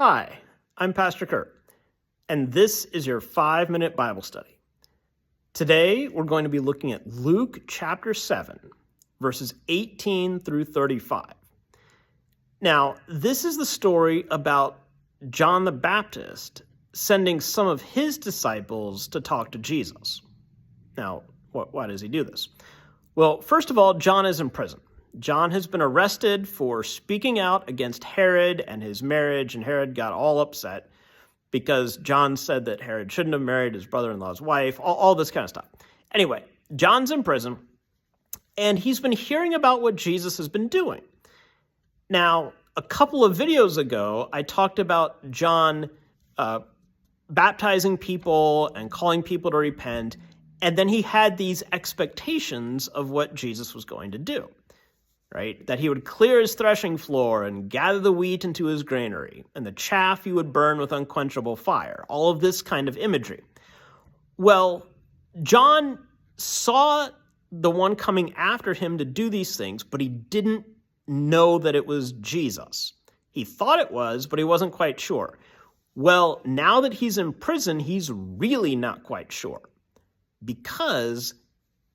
Hi, I'm Pastor Kurt, and this is your 5-minute Bible study. Today, we're going to be looking at Luke chapter 7, verses 18 through 35. Now, this is the story about John the Baptist sending some of his disciples to talk to Jesus. Now, why does he do this? Well, first of all, John is in prison. John has been arrested for speaking out against Herod and his marriage, and Herod got all upset because John said that Herod shouldn't have married his brother-in-law's wife, all this kind of stuff. Anyway, John's in prison, and he's been hearing about what Jesus has been doing. Now, a couple of videos ago, I talked about John baptizing people and calling people to repent, and then he had these expectations of what Jesus was going to do. Right? That he would clear his threshing floor and gather the wheat into his granary, and the chaff he would burn with unquenchable fire. All of this kind of imagery. Well, John saw the one coming after him to do these things, but he didn't know that it was Jesus. He thought it was, but he wasn't quite sure. Well, now that he's in prison, he's really not quite sure, because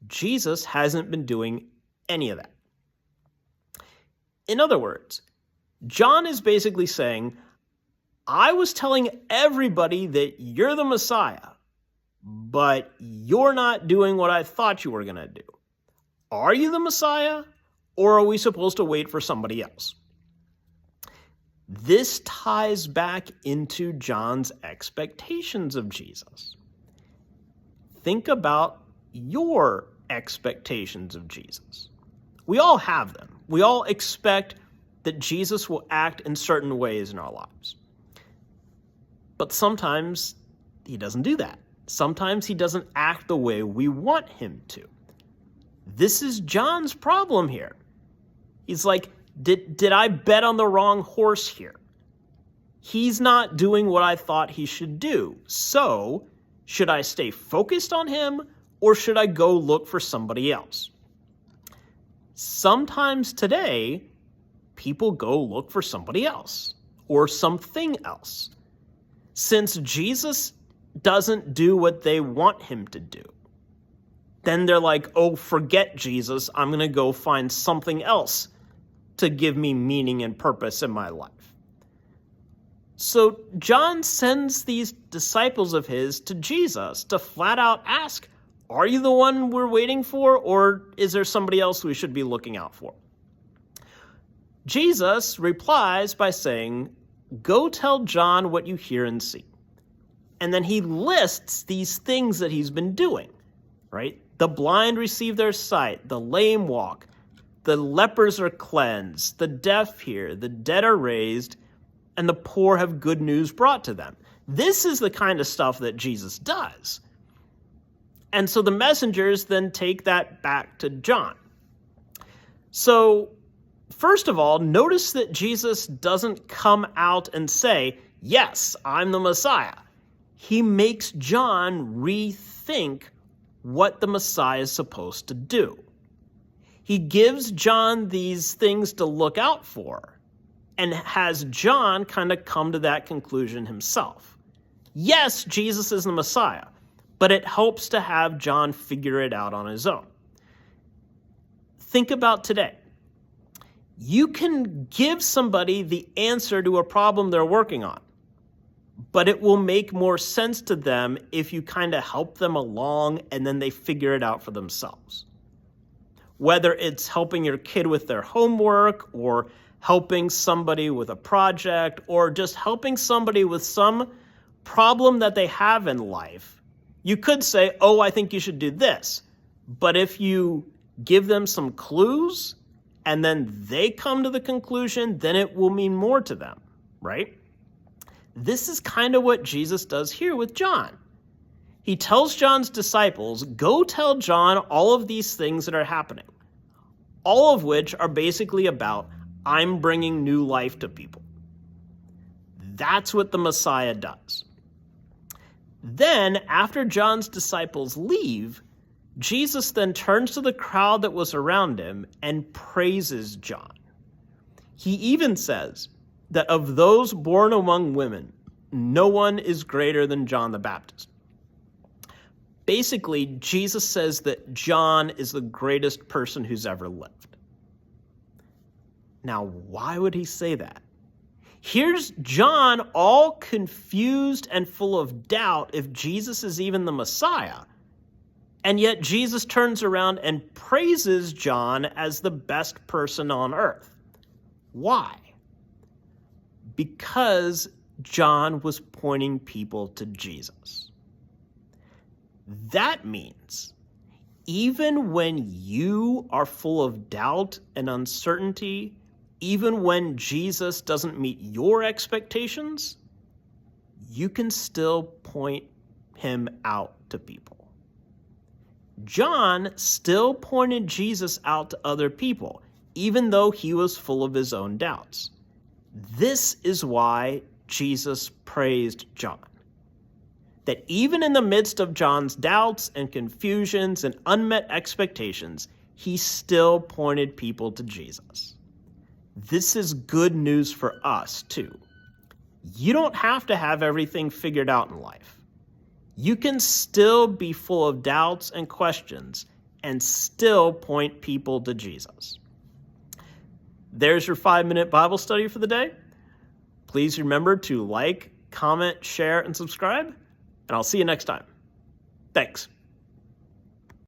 Jesus hasn't been doing any of that. In other words, John is basically saying, I was telling everybody that you're the Messiah, but you're not doing what I thought you were going to do. Are you the Messiah, or are we supposed to wait for somebody else? This ties back into John's expectations of Jesus. Think about your expectations of Jesus. We all have them. We all expect that Jesus will act in certain ways in our lives. But sometimes he doesn't do that. Sometimes he doesn't act the way we want him to. This is John's problem here. He's like, did I bet on the wrong horse here? He's not doing what I thought he should do. So, should I stay focused on him, or should I go look for somebody else? Sometimes today, people go look for somebody else or something else. Since Jesus doesn't do what they want him to do, then they're like, oh, forget Jesus. I'm going to go find something else to give me meaning and purpose in my life. So John sends these disciples of his to Jesus to flat out ask, are you the one we're waiting for, or is there somebody else we should be looking out for? Jesus replies by saying, go tell John what you hear and see. And then he lists these things that he's been doing, right? The blind receive their sight, the lame walk, the lepers are cleansed, the deaf hear, the dead are raised, and the poor have good news brought to them. This is the kind of stuff that Jesus does. And so the messengers then take that back to John. So, first of all, notice that Jesus doesn't come out and say, yes, I'm the Messiah. He makes John rethink what the Messiah is supposed to do. He gives John these things to look out for and has John kind of come to that conclusion himself. Yes, Jesus is the Messiah, but it helps to have John figure it out on his own. Think about today. You can give somebody the answer to a problem they're working on, but it will make more sense to them if you kind of help them along and then they figure it out for themselves. Whether it's helping your kid with their homework, or helping somebody with a project, or just helping somebody with some problem that they have in life, you could say, oh, I think you should do this. But if you give them some clues and then they come to the conclusion, then it will mean more to them, right? This is kind of what Jesus does here with John. He tells John's disciples, go tell John all of these things that are happening, all of which are basically about, I'm bringing new life to people. That's what the Messiah does. Then, after John's disciples leave, Jesus then turns to the crowd that was around him and praises John. He even says, that of those born among women, no one is greater than John the Baptist. Basically, Jesus says that John is the greatest person who's ever lived. Now, why would he say that? Here's John all confused and full of doubt if Jesus is even the Messiah. And yet Jesus turns around and praises John as the best person on earth. Why? Because John was pointing people to Jesus. That means even when you are full of doubt and uncertainty, even when Jesus doesn't meet your expectations, you can still point him out to people. John still pointed Jesus out to other people, even though he was full of his own doubts. This is why Jesus praised John. That even in the midst of John's doubts and confusions and unmet expectations, he still pointed people to Jesus. This is good news for us, too. You don't have to have everything figured out in life. You can still be full of doubts and questions and still point people to Jesus. There's your 5-minute Bible study for the day. Please remember to like, comment, share, and subscribe, and I'll see you next time. Thanks.